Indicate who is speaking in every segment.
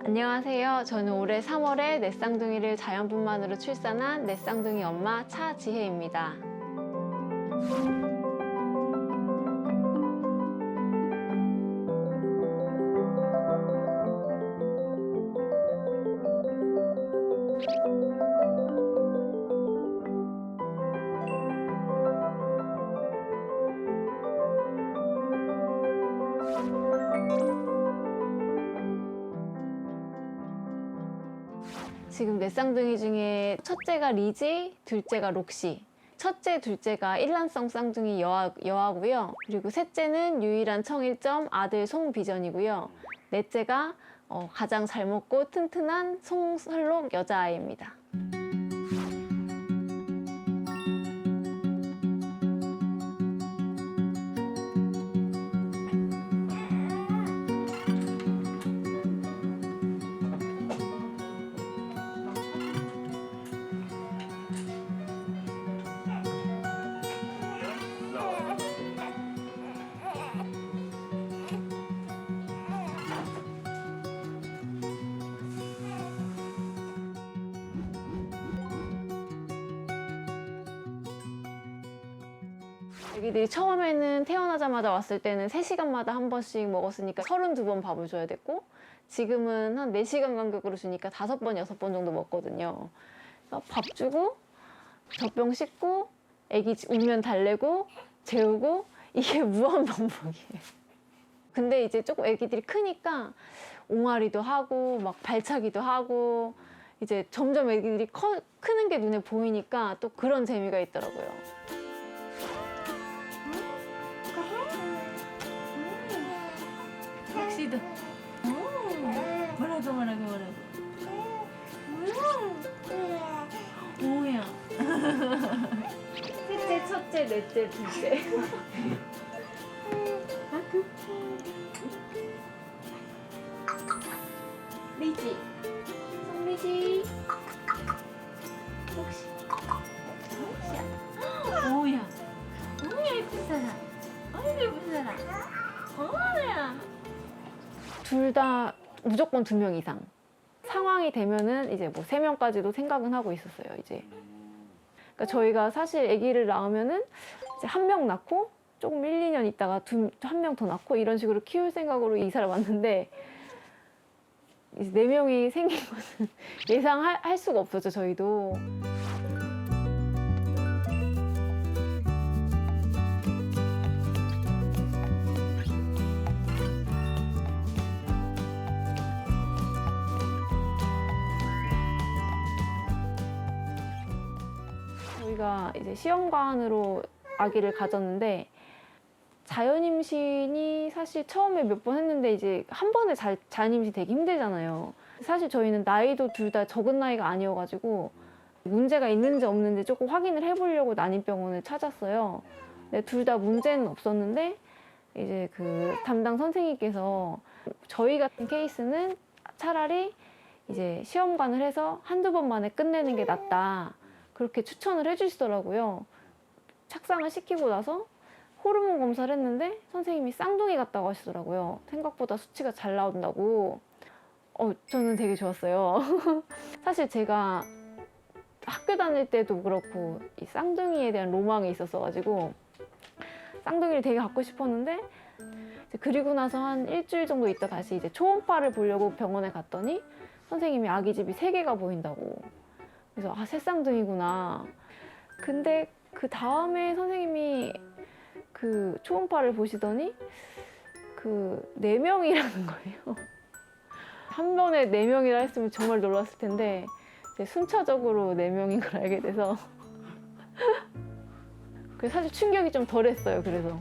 Speaker 1: 안녕하세요. 저는 올해 3월에 넷쌍둥이를 자연분만으로 출산한 넷쌍둥이 엄마 차지혜입니다. 지금 넷쌍둥이 중에 첫째가 리지, 둘째가 록시. 첫째, 둘째가 일란성 쌍둥이 여아고요. 그리고 셋째는 유일한 청일점 아들 송비전이고요. 넷째가 가장 잘 먹고 튼튼한 송설록 여자아이입니다. 애기들이 처음에는 태어나자마자 왔을 때는 3시간마다 한 번씩 먹었으니까 32번 밥을 줘야 됐고, 지금은 한 4시간 간격으로 주니까 5번, 6번 정도 먹거든요. 밥 주고 젖병 씻고 애기 울면 달래고 재우고, 이게 무한 반복이에요. 근데 이제 조금 애기들이 크니까 옹알이도 하고 막 발차기도 하고, 이제 점점 애기들이 크는 게 눈에 보이니까 또 그런 재미가 있더라고요.
Speaker 2: 록시도 뭐라고 뭐야.
Speaker 1: 셋째, 첫째, 넷째, 둘째. 리지, 송리지, 혹시,
Speaker 2: 뭐야 예쁜 사람. 어이 예쁜 사람. 뭐야.
Speaker 1: 둘 다 무조건 2명 이상. 상황이 되면은 이제 뭐 3명까지도 생각은 하고 있었어요, 이제. 그러니까 저희가 사실 아기를 낳으면은 이제 1명 낳고 조금 1, 2년 있다가 1명 더 낳고 이런 식으로 키울 생각으로 이사를 왔는데, 이제 4명이 생긴 것은 예상할 수가 없었죠, 저희도. 저희가 이제 시험관으로 아기를 가졌는데, 자연임신이 사실 처음에 몇 번 했는데 이제 한 번에 자연임신 되게 힘들잖아요. 사실 저희는 나이도 둘 다 적은 나이가 아니어가지고 문제가 있는지 없는지 조금 확인을 해보려고 난임병원을 찾았어요. 근데 둘 다 문제는 없었는데, 이제 그 담당 선생님께서 저희 같은 케이스는 차라리 이제 시험관을 해서 한두 번 만에 끝내는 게 낫다, 그렇게 추천을 해주시더라고요. 착상을 시키고 나서 호르몬 검사를 했는데 선생님이 쌍둥이 같다고 하시더라고요. 생각보다 수치가 잘 나온다고. 저는 되게 좋았어요. 사실 제가 학교 다닐 때도 그렇고 이 쌍둥이에 대한 로망이 있었어가지고 쌍둥이를 되게 갖고 싶었는데, 그리고 나서 한 일주일 정도 있다 다시 이제 초음파를 보려고 병원에 갔더니 선생님이 아기집이 3개가 보인다고. 그래서 새쌍둥이구나. 근데 그 다음에 선생님이 그 초음파를 보시더니 4명이라는 거예요. 한 번에 4명이라 했으면 정말 놀랐을 텐데, 이제 순차적으로 4명인 걸 알게 돼서 그래서 사실 충격이 좀 덜했어요. 그래서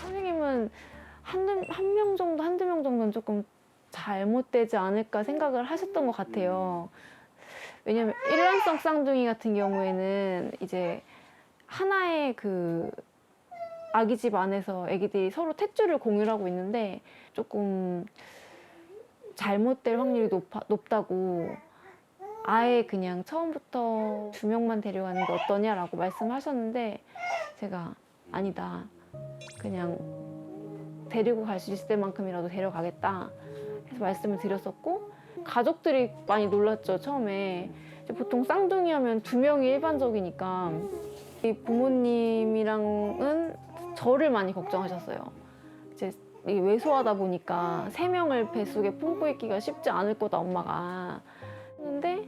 Speaker 1: 선생님은 한 명 정도, 한두 명 정도는 조금 잘못되지 않을까 생각을 하셨던 것 같아요. 왜냐면 일란성 쌍둥이 같은 경우에는 이제 하나의 그 아기집 안에서 아기들이 서로 탯줄을 공유하고 있는데 조금 잘못될 확률이 높다고 아예 그냥 처음부터 2명만 데려가는 게 어떠냐라고 말씀하셨는데 제가 아니다. 그냥 데리고 갈 수 있을 때만큼이라도 데려가겠다 해서 말씀을 드렸었고 가족들이 많이 놀랐죠. 처음에 이제 보통 쌍둥이 하면 2명이 일반적이니까 이 부모님이랑은 저를 많이 걱정하셨어요. 이제 이게 왜소하다 보니까 3명을 뱃속에 품고 있기가 쉽지 않을 거다 엄마가. 근데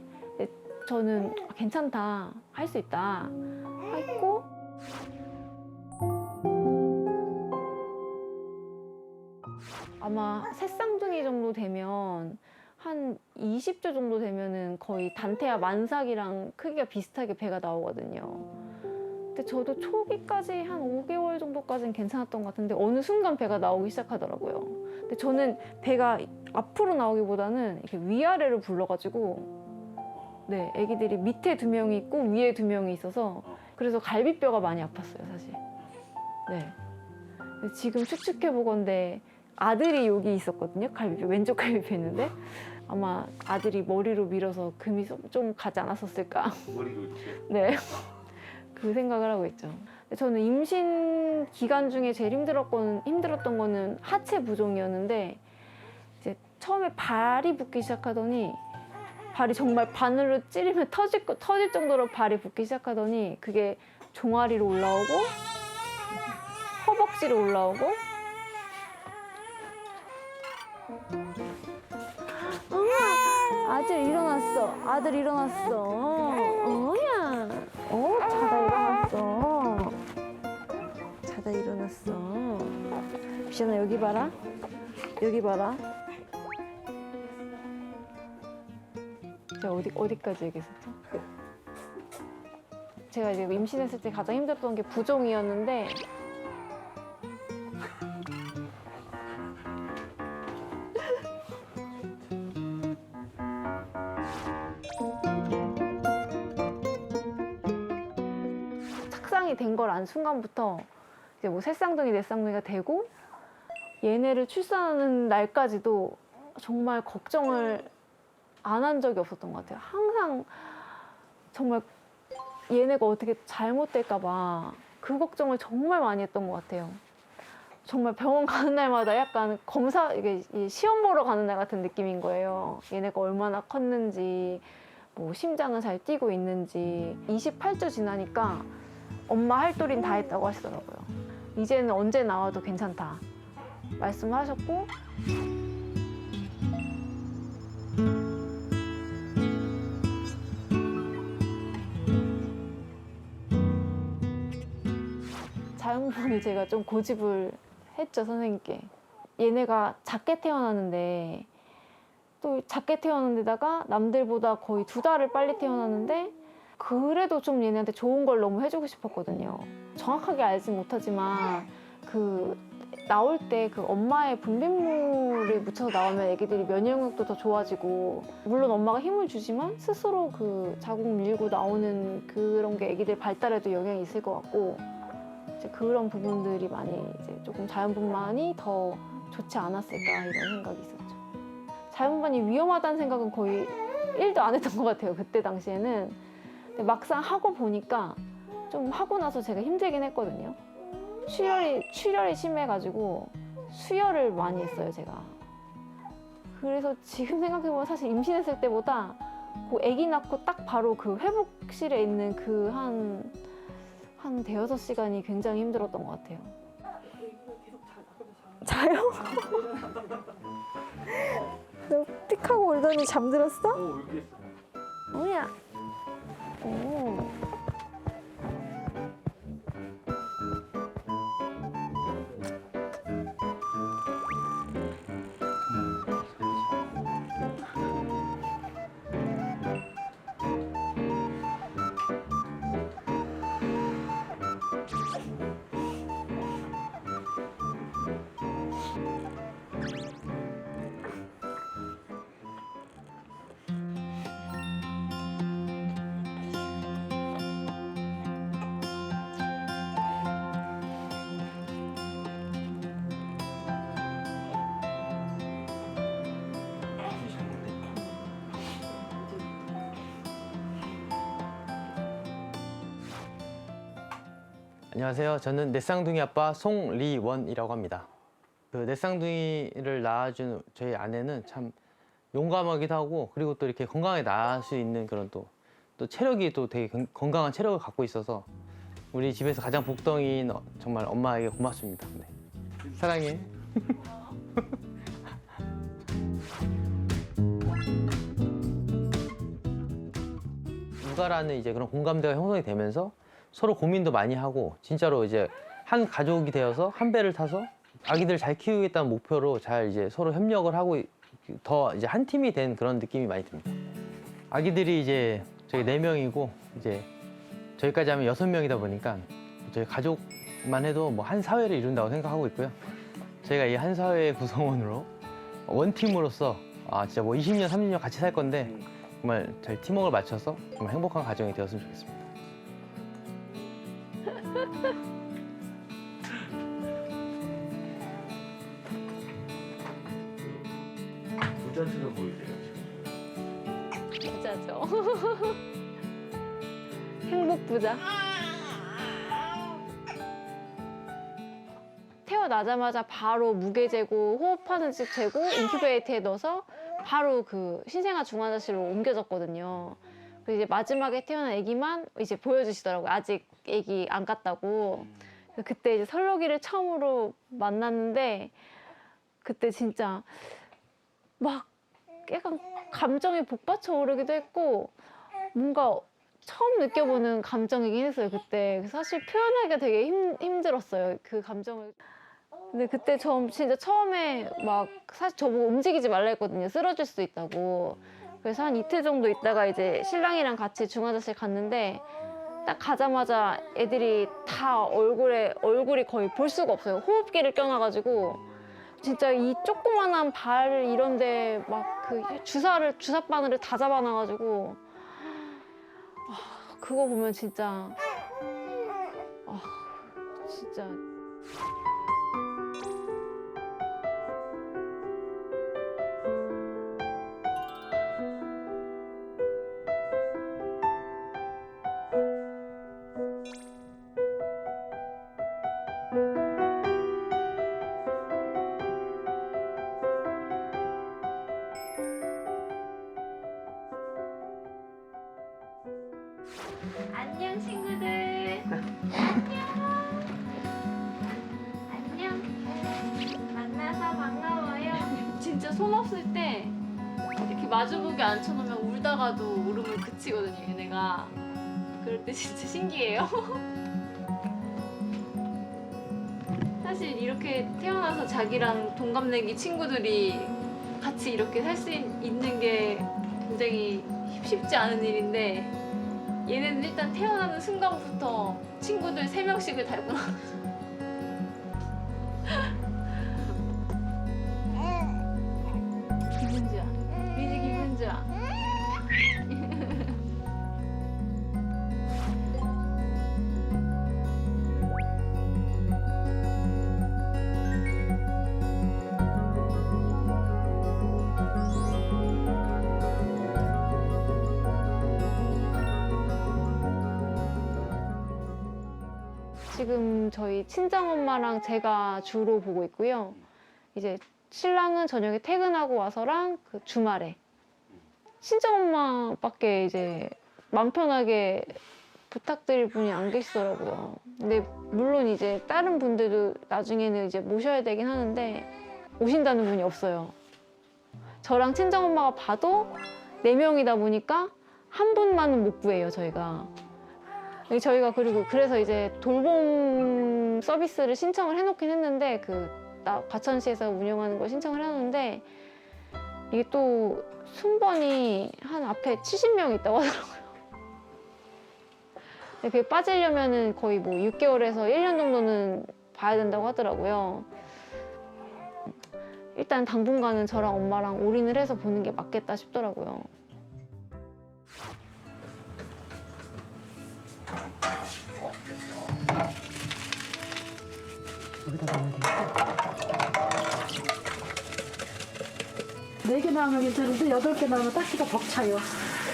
Speaker 1: 저는 괜찮다, 할 수 있다 했고 아마 새쌍둥이 정도 되면 한 20주 정도 되면은 거의 단테와 만삭이랑 크기가 비슷하게 배가 나오거든요. 근데 저도 초기까지 한 5개월 정도까지는 괜찮았던 것 같은데 어느 순간 배가 나오기 시작하더라고요. 근데 저는 배가 앞으로 나오기보다는 이렇게 위아래로 불러가지고 네, 아기들이 밑에 2명이 있고 위에 2명이 있어서 그래서 갈비뼈가 많이 아팠어요, 사실. 네. 근데 지금 추측해 보건데 아들이 여기 있었거든요. 갈비뼈, 왼쪽 갈비뼈 있는데 아마 아들이 머리로 밀어서 금이 좀 가지 않았었을까.
Speaker 3: 머리도 이렇게.
Speaker 1: 네. 그 생각을 하고 있죠. 저는 임신 기간 중에 제일 힘들었던 거는 하체 부종이었는데 이제 처음에 발이 붓기 시작하더니 발이 정말 바늘로 찌르면 터질 정도로 발이 붓기 시작하더니 그게 종아리로 올라오고 허벅지로 올라오고 아들 일어났어. 아들 일어났어. 어야. 자다 일어났어. 자다 일어났어. 비전아 여기 봐라. 여기 봐라. 제가 어디까지 얘기했었죠? 제가 이제 임신했을 때 가장 힘들었던 게 부종이었는데 착상이 된 걸 안 순간부터 이제 뭐 새쌍둥이 넷쌍둥이가 되고 얘네를 출산하는 날까지도 정말 걱정을 안 한 적이 없었던 것 같아요. 항상 정말 얘네가 어떻게 잘못될까 봐 그 걱정을 정말 많이 했던 것 같아요. 정말 병원 가는 날마다 약간 이게 시험 보러 가는 날 같은 느낌인 거예요. 얘네가 얼마나 컸는지, 뭐 심장은 잘 뛰고 있는지. 28주 지나니까 엄마 할 도리는 다 했다고 하시더라고요. 이제는 언제 나와도 괜찮다 말씀하셨고 자연분을 제가 좀 고집을 했죠, 선생님께. 얘네가 작게 태어나는데 또 작게 태어난 데다가 남들보다 거의 2달을 빨리 태어나는데 그래도 좀 얘네한테 좋은 걸 너무 해주고 싶었거든요. 정확하게 알진 못하지만 그 나올 때 그 엄마의 분비물을 묻혀서 나오면 애기들이 면역력도 더 좋아지고 물론 엄마가 힘을 주지만 스스로 그 자국 밀고 나오는 그런 게 애기들 발달에도 영향이 있을 것 같고 이제 그런 부분들이 많이 이제 조금 자연분만이 더 좋지 않았을까 이런 생각이 있었죠. 자연분만이 위험하다는 생각은 거의 1도 안 했던 것 같아요. 그때 당시에는. 근데 막상 하고 보니까 좀 하고 나서 제가 힘들긴 했거든요. 출혈이 심해가지고 수혈을 많이 했어요, 제가. 그래서 지금 생각해보면 사실 임신했을 때보다 그 아기 낳고 딱 바로 그 회복실에 있는 그 한 대여섯 시간이 굉장히 힘들었던 것 같아요. 자요? 너 픽하고 울더니 잠들었어?
Speaker 3: 울게 했어.
Speaker 1: 뭐야? 오.
Speaker 3: 안녕하세요. 저는 넷쌍둥이 아빠 송리원이라고 합니다. 그 넷쌍둥이를 낳아준 저희 아내는 참 용감하기도 하고, 그리고 또 이렇게 건강하게 낳을 수 있는 그런 또 체력이 또 되게 건강한 체력을 갖고 있어서 우리 집에서 가장 복덩이인 정말 엄마에게 고맙습니다. 네. 사랑해. 육아라는 이제 그런 공감대가 형성이 되면서 서로 고민도 많이 하고, 진짜로 이제 한 가족이 되어서 한 배를 타서 아기들 잘 키우겠다는 목표로 잘 이제 서로 협력을 하고 더 이제 한 팀이 된 그런 느낌이 많이 듭니다. 아기들이 이제 저희 4명이고 이제 저희까지 하면 6명이다 보니까 저희 가족만 해도 뭐 한 사회를 이룬다고 생각하고 있고요. 저희가 이 한 사회의 구성원으로 원팀으로서 진짜 뭐 20년, 30년 같이 살 건데 정말 잘 팀워크를 맞춰서 정말 행복한 가정이 되었으면 좋겠습니다.
Speaker 4: 부자처럼 보이세요 지금.
Speaker 1: 부자죠. 행복 부자. 태어나자마자 바로 무게 재고 호흡하는 집 재고 인큐베이터에 넣어서 바로 그 신생아 중환자실로 옮겨졌거든요. 그래서 이제 마지막에 태어난 아기만 이제 보여주시더라고요. 아직 아기 안 갔다고. 그때 이제 설록이를 처음으로 만났는데 그때 진짜 막 약간 감정이 복받쳐 오르기도 했고 뭔가 처음 느껴보는 감정이긴 했어요. 그때 사실 표현하기가 되게 힘들었어요. 그 감정을. 근데 그때 진짜 처음에 막 사실 저보고 움직이지 말라 했거든요. 쓰러질 수도 있다고. 그래서 한 이틀 정도 있다가 이제 신랑이랑 같이 중환자실 갔는데 딱 가자마자 애들이 다 얼굴이 거의 볼 수가 없어요. 호흡기를 껴놔가지고 진짜 이 조그만한 발 이런데 막 그 주사 바늘을 다 잡아놔가지고 그거 보면 진짜 진짜.
Speaker 2: 안녕 친구들. 안녕. 만나서 반가워요.
Speaker 1: 진짜 손 없을 때 이렇게 마주보기 앉혀놓으면 울다가도 울음을 그치거든요, 얘네가. 그럴 때 진짜 신기해요. 사실 이렇게 태어나서 자기랑 동갑내기 친구들이 같이 이렇게 살 수 있는 게 굉장히 쉽지 않은 일인데 얘네는 일단 태어나는 순간부터 친구들 3명씩을 달고 나가죠. 김은주야, 미지 김은주야. 지금 저희 친정엄마랑 제가 주로 보고 있고요. 이제 신랑은 저녁에 퇴근하고 와서랑 그 주말에 친정엄마밖에 이제 마음 편하게 부탁드릴 분이 안 계시더라고요. 근데 물론 이제 다른 분들도 나중에는 이제 모셔야 되긴 하는데 오신다는 분이 없어요. 저랑 친정엄마가 봐도 4명이다 보니까 한 분만은 못 구해요, 저희가. 저희가 그래서 이제 돌봄 서비스를 신청을 해놓긴 했는데 과천시에서 운영하는 걸 신청을 해놨는데 이게 또 순번이 한 앞에 70명 있다고 하더라고요. 그게 빠지려면은 거의 뭐 6개월에서 1년 정도는 봐야 된다고 하더라고요. 일단 당분간은 저랑 엄마랑 올인을 해서 보는 게 맞겠다 싶더라고요.
Speaker 5: 여기다 넣으면 되겠다. 4개 나오면 괜찮은데 8개 나오면 닦기가 벅차요.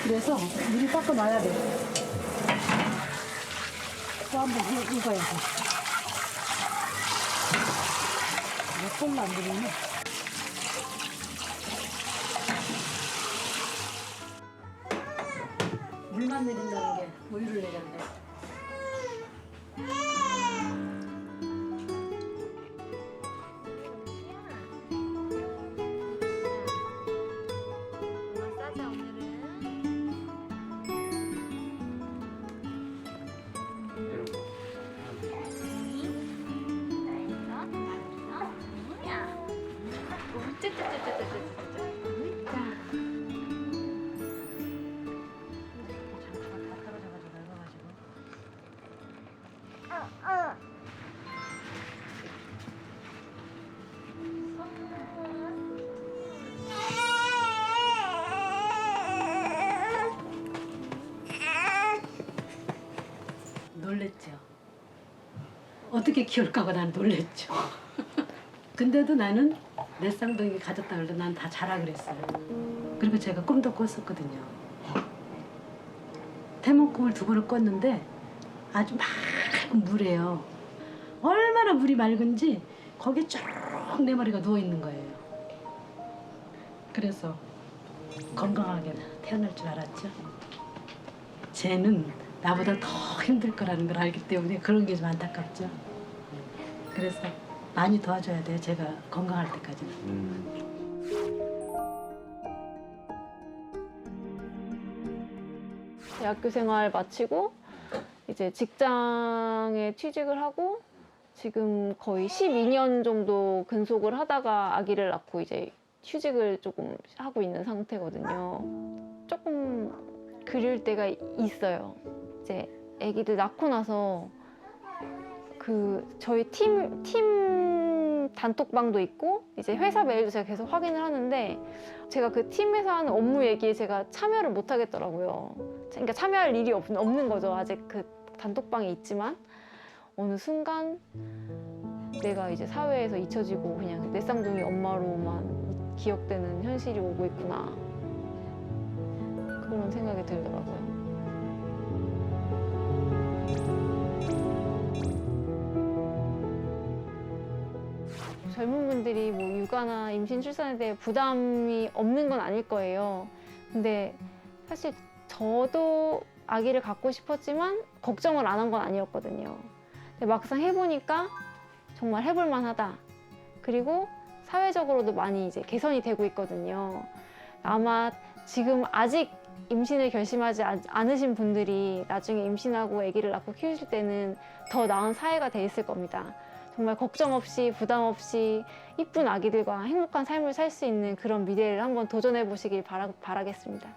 Speaker 5: 그래서 미리 닦아놔야 돼. 또 한 번 익어야 돼. 몇 번만 들으면 물만 내린다는 게 우유를 내렸네.
Speaker 2: 마사지 오늘은
Speaker 5: 놀랬죠. 어떻게 키울까봐 난 놀랬죠. 근데도 나는 내 쌍둥이 가졌다 그래도 난 다 자라 그랬어요. 그리고 제가 꿈도 꿨었거든요. 태몽꿈을 2번을 꿨는데 아주 맑은 물이에요. 얼마나 물이 맑은지 거기에 쭉 내 머리가 누워 있는 거예요. 그래서 건강하게 태어날 줄 알았죠. 쟤는 나보다 더 힘들 거라는 걸 알기 때문에 그런 게 좀 안타깝죠. 그래서 많이 도와줘야 돼요. 제가 건강할 때까지는.
Speaker 1: 대학교 생활 마치고 이제 직장에 취직을 하고 지금 거의 12년 정도 근속을 하다가 아기를 낳고 이제 휴직을 조금 하고 있는 상태거든요. 조금 그릴 때가 있어요. 이제 아기들 낳고 나서 그 저희 팀 단톡방도 있고 이제 회사 메일도 제가 계속 확인을 하는데 제가 그 팀에서 하는 업무 얘기에 제가 참여를 못 하겠더라고요. 그러니까 참여할 일이 없는 거죠. 아직 그 단톡방에 있지만 어느 순간 내가 이제 사회에서 잊혀지고 그냥 내 쌍둥이 엄마로만 기억되는 현실이 오고 있구나. 그런 생각이 들더라고요. 젊은 분들이 뭐 육아나 임신 출산에 대해 부담이 없는 건 아닐 거예요. 근데 사실 저도 아기를 갖고 싶었지만 걱정을 안 한 건 아니었거든요. 근데 막상 해보니까 정말 해볼 만하다. 그리고 사회적으로도 많이 이제 개선이 되고 있거든요. 아마 지금 아직 임신을 결심하지 않으신 분들이 나중에 임신하고 아기를 낳고 키우실 때는 더 나은 사회가 돼 있을 겁니다. 정말 걱정 없이 부담 없이 이쁜 아기들과 행복한 삶을 살 수 있는 그런 미래를 한번 도전해 보시길 바라겠습니다.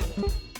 Speaker 2: 아